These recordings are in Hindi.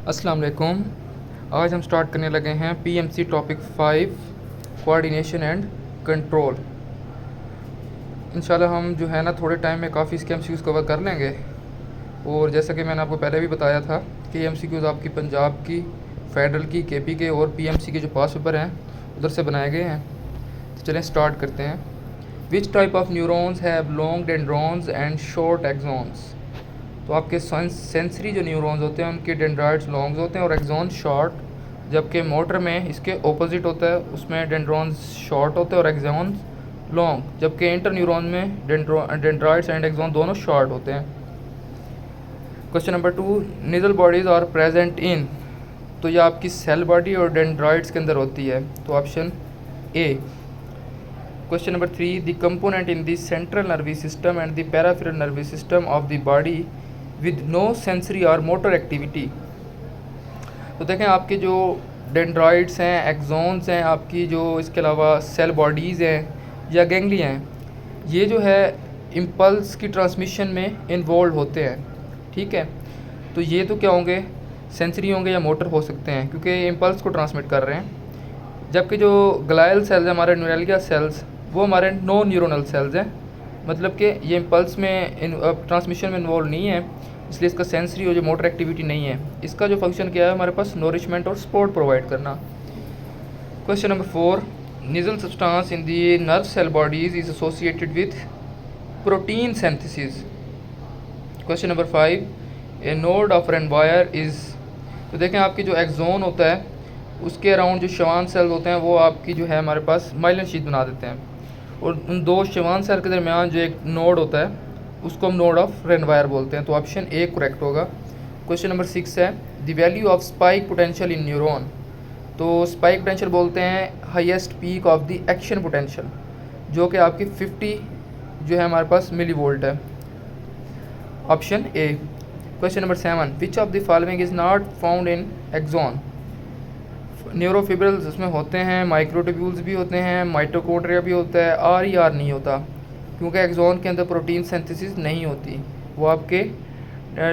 अस्सलाम वालेकुम। आज हम स्टार्ट करने लगे हैं PMC topic 5 coordination and control. इंशाल्लाह हम जो है ना थोड़े टाइम में काफ़ी इसके एमसीक्यूज़ कवर कर लेंगे। और जैसा कि मैंने आपको पहले भी बताया था कि एमसीक्यूज़ आपकी पंजाब की, फेडरल की, केपी के और पीएमसी के जो पास पेपर हैं उधर से बनाए गए हैं। तो चलें स्टार्ट करते हैं। Which type of neurons have long dendrons and short axons. तो आपके सेंसरी जो न्यूरॉन्स होते हैं उनके डेंड्राइट्स लॉन्ग होते हैं और एक्सॉन शॉर्ट, जबकि मोटर में इसके ऑपोजिट होता है, उसमें डेंड्रॉन्स शॉर्ट होते हैं और एक्सॉन लॉन्ग, जबकि इंटर न्यूरॉन में डेंड्राइट्स एंड एक्सॉन दोनों शॉर्ट होते हैं। Question number 2, Nissl bodies are present in. तो ये आपकी सेल बॉडी और डेंड्राइट्स के अंदर होती है, तो option A. Question number 3, the component in the central nervous system and the peripheral nervous system of the body with no sensory और मोटर एक्टिविटी। तो देखें आपके जो डेंड्राइट्स हैं, एक्सॉन्स हैं, आपकी जो इसके अलावा सेल बॉडीज़ हैं या गैंग्लिया हैं, ये जो है इम्पल्स की ट्रांसमिशन में इन्वॉल्व होते हैं। ठीक है, तो ये तो क्या होंगे, सेंसरी होंगे या मोटर हो सकते हैं क्योंकि इम्पल्स को ट्रांसमिट कर रहे हैं। जबकि जो ग्लायल सेल्स हैं हमारे न्यूरलिया सेल्स, वो हमारे नो न्यूरोनल सेल्स हैं, मतलब कि ये इम्पल्स में ट्रांसमिशन में इन्वॉल्व नहीं है, इसलिए इसका सेंसरी और जो मोटर एक्टिविटी नहीं है। इसका जो फंक्शन क्या है हमारे पास, नोरिशमेंट और सपोर्ट प्रोवाइड करना। Question number 4, Nissl substance in the nerve cell bodies is associated with protein synthesis. Question number 5, a node of Ranvier is. तो देखें आपकी जो एक्सोन होता है उसके अराउंड जो शवान सेल होते हैं वो आपकी जो है हमारे पास माइलिन शीट बना देते हैं, और उन दो शवान सेल के दरमियान जो एक नोड होता है उसको हम नोड ऑफ रेनवायर बोलते हैं, तो ऑप्शन ए करेक्ट होगा। क्वेश्चन नंबर 6 है, the value of spike potential in neuron. तो स्पाइक पोटेंशियल बोलते हैं highest peak of the action potential, जो कि आपकी 50 जो है हमारे पास मिली वोल्ट है, option A. Question number 7, which of the following is not found in axon. Neurofibrils उसमें होते हैं, माइक्रोट्यूब्यूल्स भी होते हैं, माइटोकॉन्ड्रिया भी होता है, आर नहीं होता क्योंकि एक्सॉन के अंदर प्रोटीन सिंथेसिस नहीं होती, वो आपके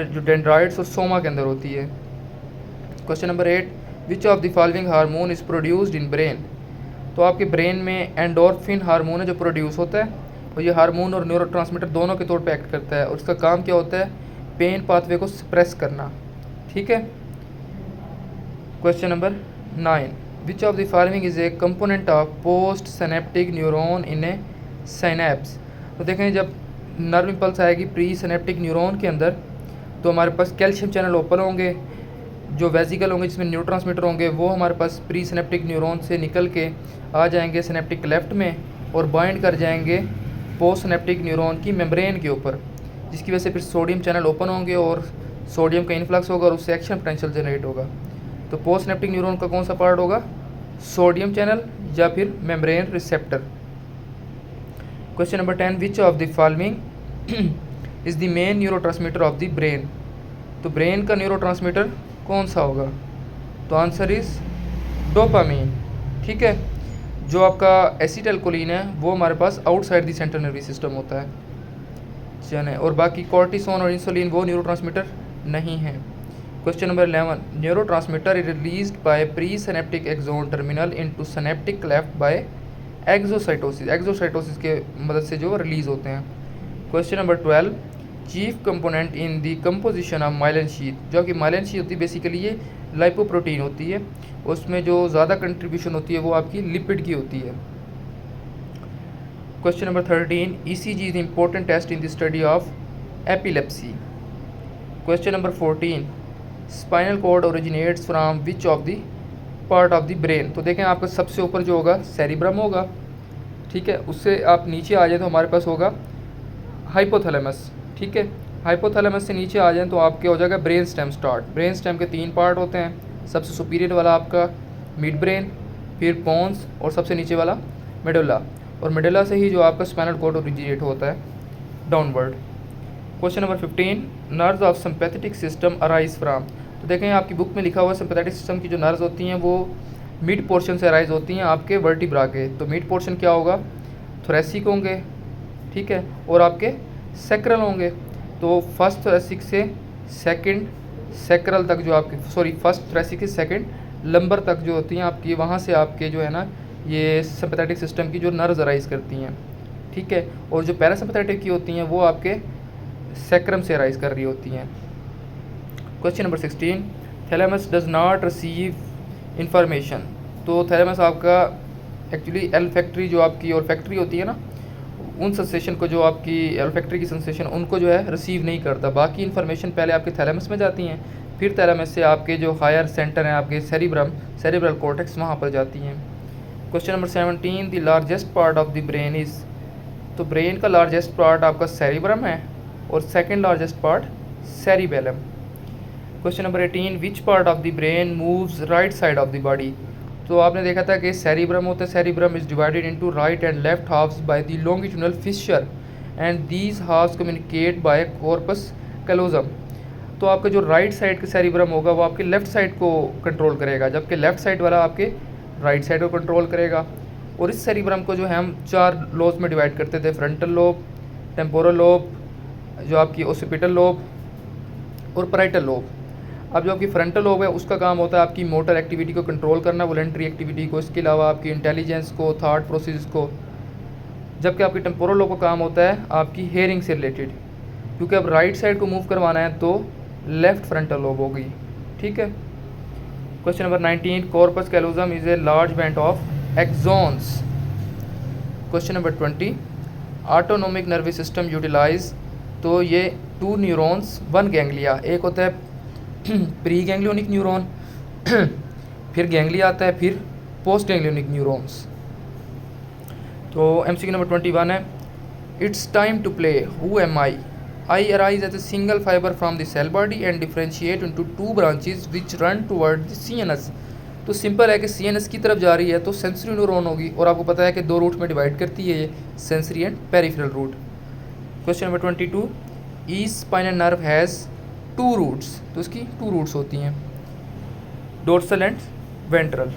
जो डेंड्राइट्स और सोमा के अंदर होती है। Question number 8, which of the following hormone is produced in brain. तो आपके ब्रेन में एंडोर्फिन हार्मोन है जो प्रोड्यूस होता है, और ये हार्मोन और न्यूरोट्रांसमीटर दोनों के तौर पे एक्ट करता है, और इसका काम क्या होता है, पेन पाथवे को सप्रेस करना। ठीक है। Question number 9, which of the following is a component of post synaptic neuron in A synapse. तो देखें जब नर्व इम्पल्स आएगी प्री सिनेप्टिक न्यूरॉन के अंदर, तो हमारे पास कैल्शियम चैनल ओपन होंगे, जो वेजिकल होंगे जिसमें न्यूरोट्रांसमीटर होंगे वो हमारे पास प्री सिनेप्टिक न्यूरॉन से निकल के आ जाएंगे सिनेप्टिक लेफ्ट में और बाइंड कर जाएंगे पोस्ट सिनेप्टिक न्यूरॉन की मेम्ब्रेन के ऊपर, जिसकी वजह से फिर सोडियम चैनल ओपन होंगे और सोडियम का इन्फ्लक्स होगा और उससे एक्शन पोटेंशियल जनरेट होगा। तो पोस्ट सिनेप्टिक न्यूरॉन का कौन सा पार्ट होगा, सोडियम चैनल या फिर membrane receptor. Question number 10, which of the following is the main neurotransmitter of the brain. तो ब्रेन का न्यूरोट्रांसमीटर कौन सा होगा, तो आंसर इज़ डोपामीन। ठीक है, जो आपका एसिटाइलकोलिन है वो हमारे पास outside the central nervous system होता है, चले, और बाकी कॉर्टिसोन और इंसुलिन वो न्यूरोट्रांसमीटर नहीं है। Question number 11, neurotransmitter is released by presynaptic axon terminal into synaptic cleft by exocytosis. Exocytosis के मदद से जो रिलीज होते हैं। Question number 12, chief component in the composition of myelin sheet. जो कि माइलिन शीट होती है बेसिकली ये लाइपोप्रोटीन होती है, उसमें जो ज़्यादा कंट्रीब्यूशन होती है वो आपकी लिपिड की होती है। Question number 13, ECG is important test in the study of epilepsy. Question number 14, spinal cord originates from which of the part of the brain. तो देखें आपका सबसे ऊपर जो होगा सेरिब्रम होगा, ठीक है, उससे आप नीचे आ जाए तो हमारे पास होगा हाइपोथैलेमस। ठीक है, हाइपोथैलेमस से नीचे आ जाए तो आपके हो जाएगा brain stem start. Brain stem के 3 पार्ट होते हैं, सबसे सुपीरियर वाला आपका मिड ब्रेन, फिर पोन्स और सबसे नीचे वाला मेडुला, और मेडुला से ही जो आपका स्पाइनल कॉर्ड ओरिजिनेट होता है downward. Question number 15, nerves of sympathetic system arise from. तो देखें आपकी बुक में लिखा हुआ है सिंपैथेटिक सिस्टम की जो नर्व्स होती हैं वो मिड पोर्शन से अराइज होती हैं आपके वर्टिब्रा के। तो मिड पोर्शन क्या होगा, थोरेसिक होंगे, ठीक है, और आपके सैक्रल होंगे। तो फर्स्ट थोरेसिक से सेकंड सैक्रल तक जो आपके फर्स्ट थोरैसिक से सेकंड लंबर तक जो होती हैं आपकी, वहाँ से आपके जो है ना ये सिंपैथेटिक सिस्टम की जो नर्व्स अराइज करती हैं, ठीक है। और जो पैरासिम्पैथेटिक की होती हैं वो आपके सैक्रम से अराइज कर रही होती हैं। Question number 16, thalamus does not receive information. तो थैलेमस आपका एक्चुअली एल्फैक्टरी जो आपकी ऑल्फैक्टरी होती है ना, उन सेंसेशन को जो आपकी एल्फैक्टरी की सेंसेशन उनको जो है रिसीव नहीं करता। बाकी इन्फॉर्मेशन पहले आपके थैलेमस में जाती हैं, फिर थैलेमस से आपके जो हायर सेंटर हैं आपके सेरिब्रल कॉर्टेक्स वहाँ पर जाती हैं। Question number 17, the largest part of the brain is. तो ब्रेन का लार्जेस्ट पार्ट आपका सेरिब्रम है और second largest part cerebellum. Question number 18, which part of the brain moves right side of the body. तो आपने देखा था कि सेरिब्रम होता है, cerebrum is divided into right and left halves by the longitudinal fissure and these halves communicate by corpus callosum. तो आपका जो राइट साइड का सेरिब्रम होगा वो आपके लेफ्ट साइड को कंट्रोल करेगा, जबकि लेफ्ट साइड वाला आपके राइट साइड को कंट्रोल करेगा। और इस सेरिब्रम को जो है हम 4 लोब्स में डिवाइड करते थे, फ्रंटल लोब, टेम्पोरल लोब, जो आपकी ओसिपिटल लोब और पैराइटल लोब। अब जो आपकी फ्रंटल लोब है उसका काम होता है आपकी मोटर एक्टिविटी को कंट्रोल करना, वॉलंटरी एक्टिविटी को, इसके अलावा आपकी इंटेलिजेंस को, थॉट प्रोसेस को। जबकि आपकी टेम्पोरल लोब का काम होता है आपकी हेयरिंग से रिलेटेड, क्योंकि अब राइट साइड को मूव करवाना है तो लेफ्ट फ्रंटल लोब होगी, ठीक है। Question number 19, corpus callosum is a large band of axons. Question number 20, autonomic nervous system utilize. तो ये 2 न्यूरॉन्स 1 गैंग्लिया, एक होता है प्री गैंग्लियोनिक न्यूरॉन, फिर गैंग्लिया आता है, फिर पोस्ट गैंग्लियोनिक न्यूरॉन्स। तो MCQ नंबर 21 है, it's time to play, who am I arise as a single fibre from the cell body and differentiate into 2 branches which run toward the CNS। तो सिंपल है कि CNS की तरफ जा रही है तो सेंसरी न्यूरॉन होगी, और आपको पता है कि 2 रूट में डिवाइड करती है ये, sensory and peripheral root. Question number 22, each spinal nerve has 2 roots. तो इसकी 2 रूट्स होती हैं, dorsal and ventral.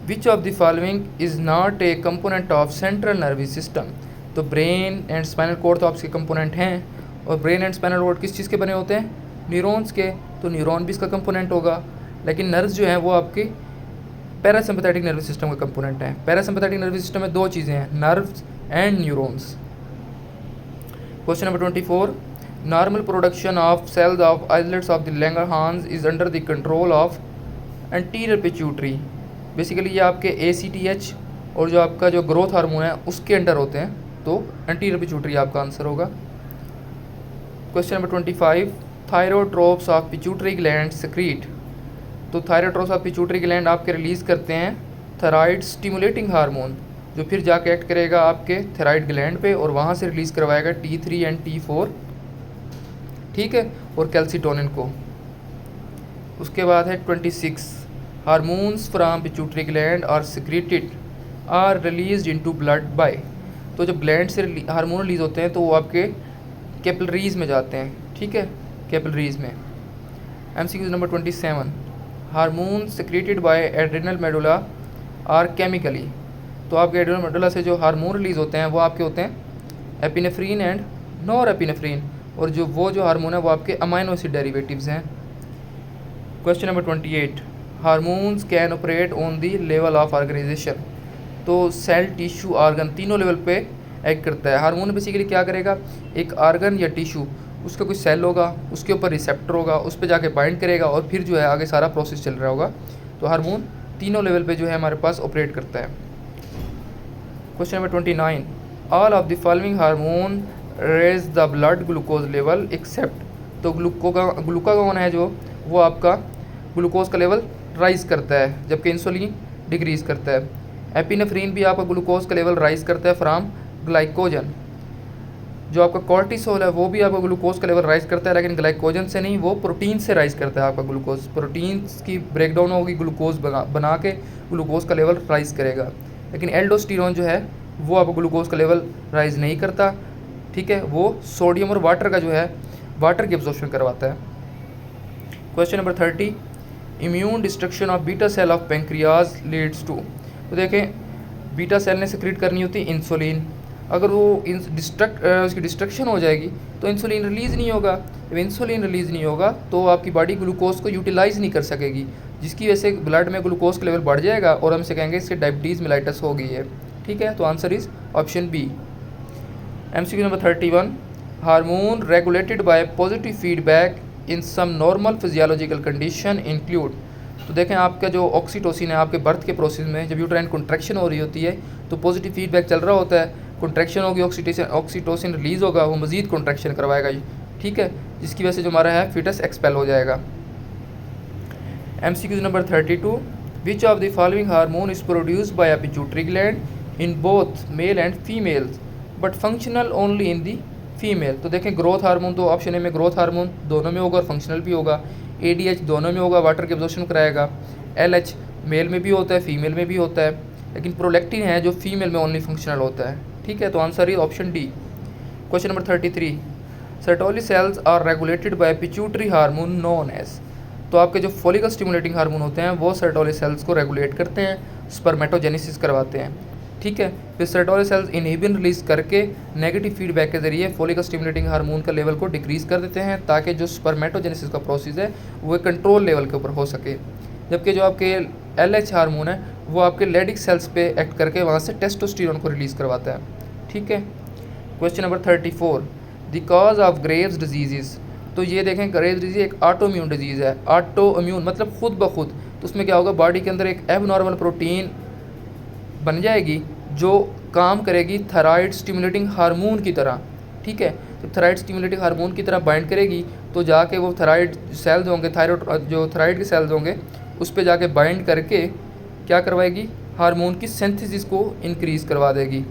Which of the following is not a component of central nervous system. तो ब्रेन एंड स्पाइनल कॉर्ड तो आपके कंपोनेंट हैं, और ब्रेन एंड स्पाइनल कॉर्ड किस चीज़ के बने होते हैं, न्यूरॉन्स के, तो न्यूरॉन भी इसका कंपोनेंट होगा। लेकिन नर्व्स जो हैं वो आपके पैरासिम्पैथेटिक नर्वस सिस्टम का कंपोनेंट हैं। पैरासिम्पैथेटिक नर्वस सिस्टम में 2 चीज़ें हैं, nerves and neurons. Question number 24, normal production of cells of islets of the Langerhans is under the control of anterior pituitary. Basically ये आपके ACTH और जो आपका जो ग्रोथ हार्मोन है उसके अंडर होते हैं, तो एंटीरियर पिट्यूटरी आपका आंसर होगा। Question number 25, thyrotropes of pituitary gland secrete. तो थायरोट्रोप्स ऑफ पिट्यूटरी ग्लैंड आपके रिलीज़ करते हैं थायराइड स्टिमुलेटिंग हार्मोन, जो फिर जाके एक्ट करेगा आपके थायराइड ग्लैंड पे और वहाँ से रिलीज़ करवाएगा T3 एंड T4, ठीक है, और कैल्सिटोनिन को। उसके बाद है 26, hormones from pituitary gland are secreted are released into blood by. तो जब ग्लैंड से हार्मोन रिलीज होते हैं तो वो आपके कैपिलरीज में जाते हैं, ठीक है, कैपिलरीज में। MCQ number 27, hormone secreted by adrenal medulla are chemically. तो आपके एड्रिनल मेडुला से जो हार्मोन रिलीज होते हैं वो आपके होते हैं एपिनेफ्रीन एंड नॉर एपिनेफ्रीन, और जो हार्मोन है वो आपके अमाइनो एसिड डेरिवेटिव्स हैं। Question number 28, hormones can operate on the level of organisation. तो सेल, टिश्यू, ऑर्गन तीनों लेवल पे एक्ट करता है। हार्मोन बेसिकली क्या करेगा, एक ऑर्गन या टिश्यू, उसका कोई सेल होगा, उसके ऊपर रिसेप्टर होगा, उस पर जाके बाइंड करेगा और फिर जो है आगे सारा प्रोसेस चल रहा होगा। तो हार्मोन तीनों लेवल पे जो है हमारे पास ऑपरेट करता है। Question number 29, all of the following hormone raise the blood glucose level except. तो ग्लूकागोन है जो वो आपका ग्लूकोज का लेवल राइज करता है, जबकि इंसुलिन डिक्रीज करता है। एपिनेफ्रीन भी आपका ग्लूकोज का लेवल राइज करता है फ्रॉम ग्लाइकोजन। जो आपका कॉर्टिसोल है वो भी आपका ग्लूकोज का लेवल राइज करता है, लेकिन ग्लाइकोजन से नहीं, वो प्रोटीन से राइज करता है आपका ग्लूकोज। प्रोटीन्स की ब्रेकडाउन होगी, ग्लूकोज बना के ग्लूकोज का लेवल राइज करेगा। लेकिन एल्डोस्टेरोन जो है वो आपका ग्लूकोज का लेवल राइज नहीं करता, ठीक है, वो सोडियम और वाटर का जो है वाटर की एब्जॉर्प्शन करवाता है। Question number 30, immune destruction of beta cell of pancreas leads to. तो देखें, बीटा सेल ने सिक्रीट करनी होती है इंसुलिन, अगर वो उसकी डिस्ट्रक्शन हो जाएगी तो इंसुलिन रिलीज़ नहीं होगा। जब इंसुलिन रिलीज़ नहीं होगा तो आपकी बॉडी ग्लूकोज को यूटिलाइज़ नहीं कर सकेगी, जिसकी वजह से ब्लड में ग्लूकोज का लेवल बढ़ जाएगा और हमसे कहेंगे इससे डायबिटीज़ मेलाइटस हो गई है। ठीक है, तो answer is option B. MCQ number 31, hormone regulated by positive feedback in some normal physiological condition include. तो देखें आपका जो ऑक्सीटोसिन है आपके बर्थ के प्रोसेस में जब यूट्राइन कंट्रैक्शन हो रही होती है तो पॉजिटिव फीडबैक चल रहा होता है, कंट्रैक्शन होगी, ऑक्सीटोसिन रिलीज़ होगा, वो मज़ीद कंट्रैक्शन करवाएगा। ठीक है, जिसकी वजह से जो हमारा है फीटस एक्सपेल हो जाएगा। MCQ number 32, which of the following hormone is produced by pituitary gland in both male and females but functional only in the female. तो देखें ग्रोथ हार्मोन तो ऑप्शन ए में ग्रोथ हार्मोन दोनों में होगा और फंक्शनल भी होगा। ADH दोनों में होगा, वाटर के एब्जॉर्प्शन कराएगा। LH मेल में भी होता है फीमेल में भी होता है, लेकिन प्रोलैक्टिन है जो फीमेल में ओनली फंक्शनल होता है। ठीक है, तो answer is option D. Question number 33, Sertoli cells are regulated by pituitary hormone known as. तो आपके जो फॉलिकल स्टिमुलेटिंग हार्मोन होते हैं वो सर्टोली सेल्स को रेगुलेट करते हैं, स्पर्मेटोजेनेसिस करवाते हैं। ठीक है, फिर सर्टोली सेल्स इनहिबिन रिलीज करके नेगेटिव फीडबैक के जरिए फॉलिकल स्टिमुलेटिंग हार्मोन का लेवल को डिक्रीज कर देते हैं ताकि जो स्पर्मेटोजेनेसिस का प्रोसेस है वो कंट्रोल लेवल के ऊपर हो सके। जबकि जो आपके LH हार्मोन है वो आपके लेडिक सेल्स पे एक्ट करके वहाँ से टेस्टोस्टेरोन को रिलीज़ करवाता है। ठीक है, question number 34, the cause of Graves disease. तो ये देखें ग्रेव्स डिजीज़ एक ऑटोइम्यून डिजीज़ है। ऑटोइम्यून मतलब खुद ब खुद, तो उसमें क्या होगा, बॉडी के अंदर एक एबनॉर्मल प्रोटीन बन जाएगी जो काम करेगी थायराइड स्टिमुलेटिंग हार्मोन की तरह। ठीक है, तो थायराइड स्टिमुलेटिंग हार्मोन की तरह बाइंड करेगी तो जाके वो थायराइड सेल्स होंगे, थायराइड जो थायराइड के सेल्स होंगे उस पर जाके बाइंड करके क्या करवाएगी, हार्मोन की सिंथेसिस को इंक्रीज़ करवा देगी।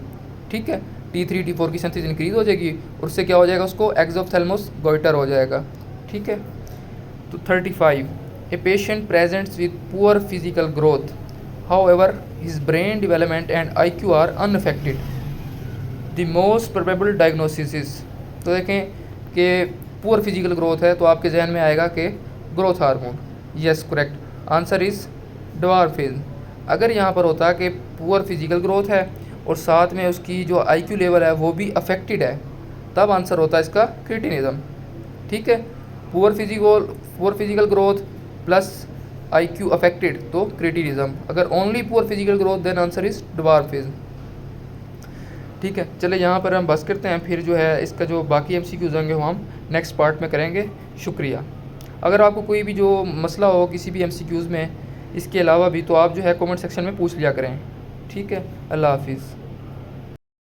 ठीक है, T3 T4 की सिंथेसिस इंक्रीज़ हो जाएगी और उससे क्या हो जाएगा, उसको एक्सोप्थेल्मस गोइटर हो जाएगा। ठीक है, तो 35, a patient presents with poor physical growth however his brain development and IQ are unaffected, the most probable diagnosis is। तो देखें कि पुअर फिजिकल ग्रोथ है तो आपके जहन में आएगा कि growth hormone. Yes correct, answer is dwarfism. अगर यहाँ पर होता कि पुअर फिजिकल ग्रोथ है और साथ में उसकी जो IQ लेवल है वो भी अफेक्टेड है तब आंसर होता है इसका क्रिटिनिज्म। ठीक है, poor physical growth plus IQ affected तो क्रिटिनिज्म। अगर only poor physical growth then answer is dwarfism. ठीक है, चले यहाँ पर हम बस करते हैं, फिर जो है इसका जो बाकी MCQs होंगे वो हम नेक्स्ट पार्ट में करेंगे। शुक्रिया। अगर आपको कोई भी जो मसला हो किसी भी MCQs में इसके अलावा भी तो आप जो है कमेंट सेक्शन में पूछ लिया करें। ठीक है, अल्लाह हाफिज़।